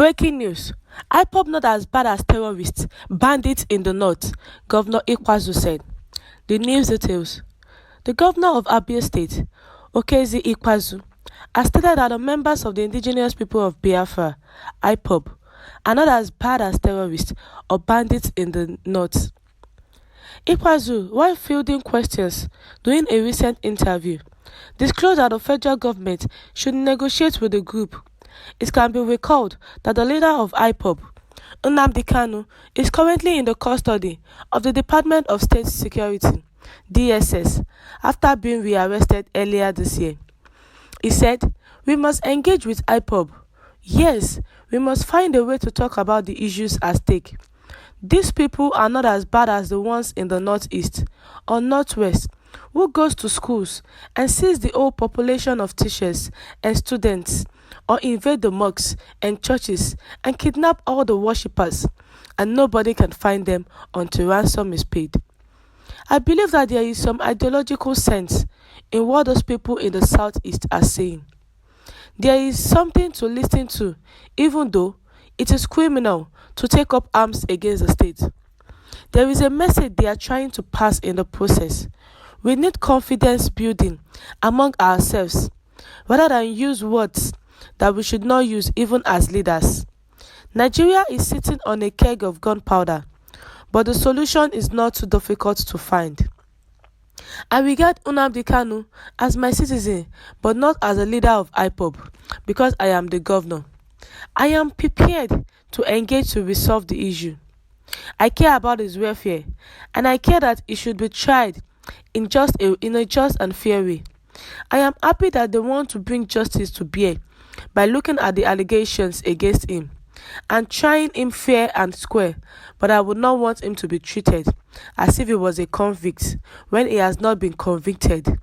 Breaking news: Ipob not as bad as terrorists, bandits in the north, Governor Ikpeazu said. The news details. The governor of Abia State, Ikpeazu, has stated that the members of the indigenous people of Biafra, Ipob, are not as bad as terrorists or bandits in the north. Ikpeazu, while fielding questions during a recent interview, disclosed that the federal government should negotiate with the group. It can be recalled that the leader of Ipob, Ndīt, is currently in the custody of the Department of State Security (DSS) after being rearrested earlier this year. He said, "We must engage with Ipob. Yes, we must find a way to talk about the issues at stake. These people are not as bad as the ones in the northeast or northwest who goes to schools and sees the whole population of teachers and students, or invade the mosques and churches and kidnap all the worshippers, and nobody can find them until ransom is paid." I believe that there is some ideological sense in what those people in the southeast are saying. There is something to listen to, even though it is criminal to take up arms against the state. There is a message they are trying to pass in the process. We need confidence building among ourselves, rather than use words that we should not use even as leaders. Nigeria is sitting on a keg of gunpowder, but the solution is not too difficult to find. I regard Ndīt as my citizen, but not as a leader of Ipob, because I am the governor. I am prepared to engage to resolve the issue. I care about his welfare, and I care that it should be tried in a just and fair way. I am happy that they want to bring justice to bear by looking at the allegations against him and trying him fair and square, but I would not want him to be treated as if he was a convict when he has not been convicted.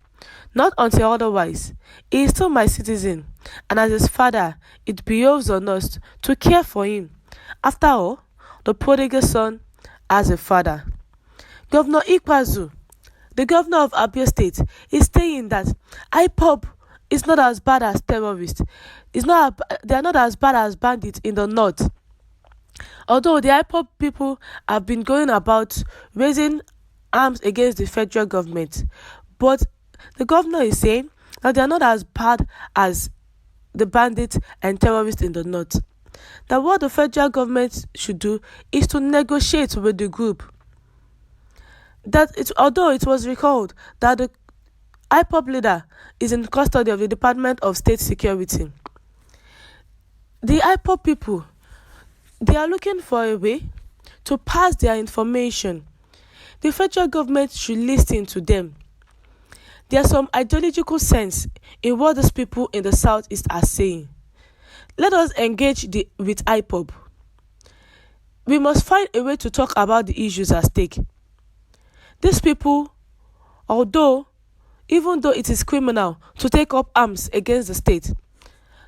Not until otherwise. He is still my citizen, and as his father, it behoves on us to care for him. After all, the prodigal son has a father. Governor Ikpeazu, the governor of Abia State, is saying that Ipob is not as bad as terrorists. They are not as bad as bandits in the north. Although the Ipob people have been going about raising arms against the federal government, but the governor is saying that they are not as bad as the bandits and terrorists in the north. That what the federal government should do is to negotiate with the group. Although it was recalled that the Ipob leader is in custody of the Department of State Security, the Ipob people, they are looking for a way to pass their information. The federal government should listen to them. There is some ideological sense in what these people in the southeast are saying. Let us engage with Ipob. We must find a way to talk about the issues at stake. These people, even though it is criminal to take up arms against the state,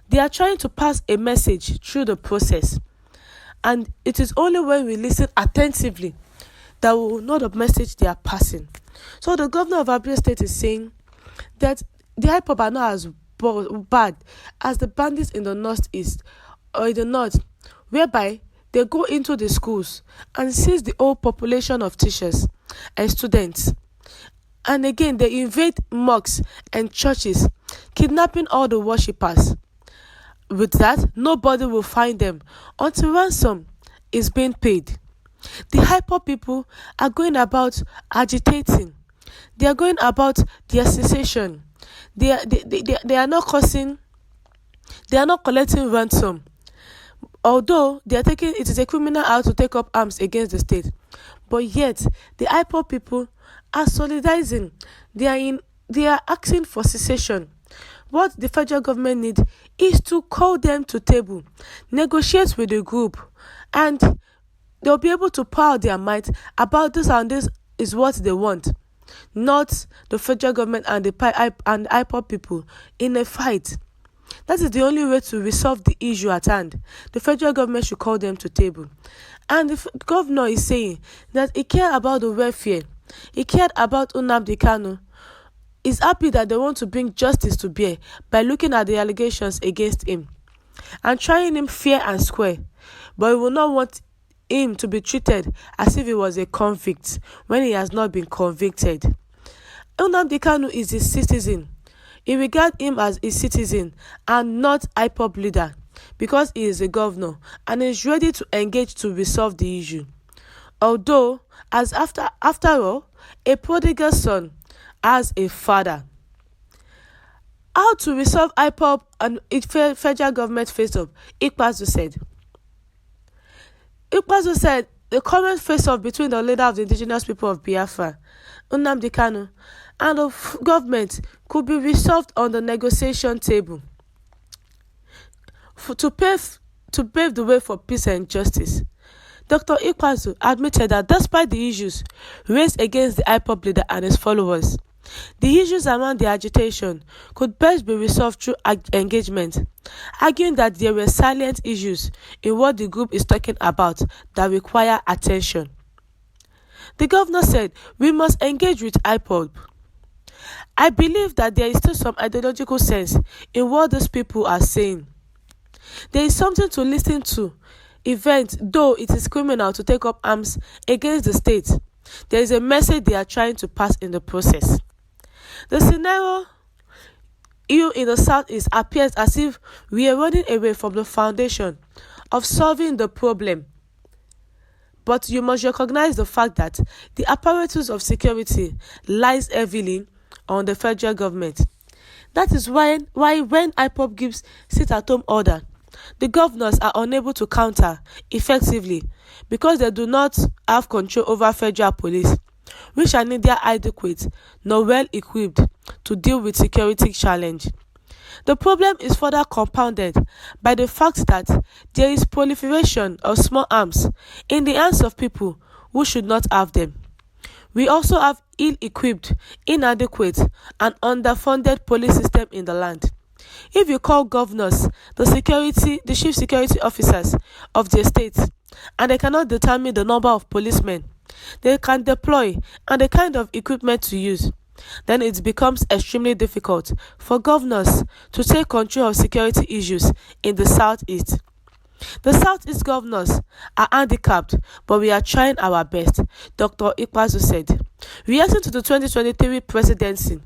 they are trying to pass a message through the process. And it is only when we listen attentively that we will know the message they are passing. So the governor of Abia State is saying that the Ipob are not as bad as the bandits in the northeast or in the north, whereby they go into the schools and seize the whole population of teachers and students. And again, they invade mosques and churches, kidnapping all the worshippers. With that, nobody will find them until ransom is being paid. The Ipob people are going about agitating. They are going about their secession. They are not collecting ransom. Although it is a criminal act to take up arms against the state, but yet the Ipob people are solidarizing. They are asking for secession. What the federal government needs is to call them to table, negotiate with the group, and they'll be able to pour out their might about this, and this is what they want. Not the federal government and the Ipob people in a fight. That is the only way to resolve the issue at hand. The federal government should call them to table. And the governor is saying that he cared about the welfare. He cared about Ndīt. He's happy that they want to bring justice to bear by looking at the allegations against him. and trying him fair and square, but we will not want him to be treated as if he was a convict when he has not been convicted. Nnamdi Kanu is a citizen. He regards him as a citizen and not Ipob leader because he is a governor and is ready to engage to resolve the issue. Although, as after all, a prodigal son has a father. How to resolve Ipob and federal government face-off? Ikpeazu said. Ikpeazu said the current face-off between the leader of the indigenous people of Biafra, Nnamdi Kanu, and the government could be resolved on the negotiation table to pave the way for peace and justice. Dr. Ikpeazu admitted that despite the issues raised against the Ipob leader and his followers, the issues around the agitation could best be resolved through engagement, arguing that there were salient issues in what the group is talking about that require attention. The governor said, "We must engage with Ipob. I believe that there is still some ideological sense in what these people are saying. There is something to listen to. Though it is criminal to take up arms against the state, there is a message they are trying to pass in the process." The scenario in the Southeast appears as if we are running away from the foundation of solving the problem. But you must recognize the fact that the apparatus of security lies heavily on the federal government. That is why when Ipob gives sit-at-home order, the governors are unable to counter effectively because they do not have control over federal police, which are neither adequate nor well equipped to deal with security challenge. The problem is further compounded by the fact that there is proliferation of small arms in the hands of people who should not have them. We also have ill-equipped, inadequate, and underfunded police system in the land. If you call governors the chief security officers of the state, and they cannot determine the number of policemen they can deploy and the kind of equipment to use, then it becomes extremely difficult for governors to take control of security issues in the Southeast. The Southeast governors are handicapped, but we are trying our best, Dr. Ikpeazu said. Reacting to the 2023 presidency,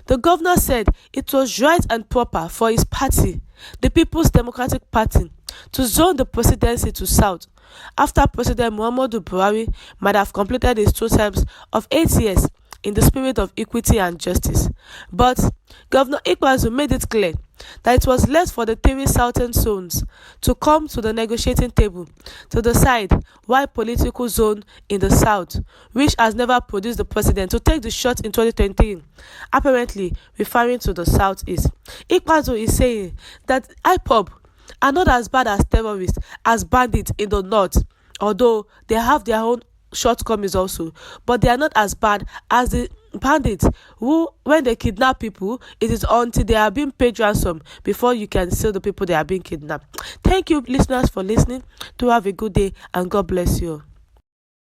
the governor said it was right and proper for his party, the People's Democratic Party, to zone the presidency to South after President Muhammadu Buhari might have completed his 2 terms of 8 years in the spirit of equity and justice. But Governor Ikpeazu made it clear that it was left for the 3 southern zones to come to the negotiating table to decide why political zone in the south, which has never produced the president, to take the shot in 2023, apparently referring to the southeast. Ikpeazu is saying that Ipob are not as bad as terrorists as bandits in the north, although they have their own shortcomings also, but they are not as bad as the bandits who, when they kidnap people, it is until they are being paid ransom before you can sell the people they are being kidnapped. Thank you, listeners, for listening. Do have a good day and God bless you.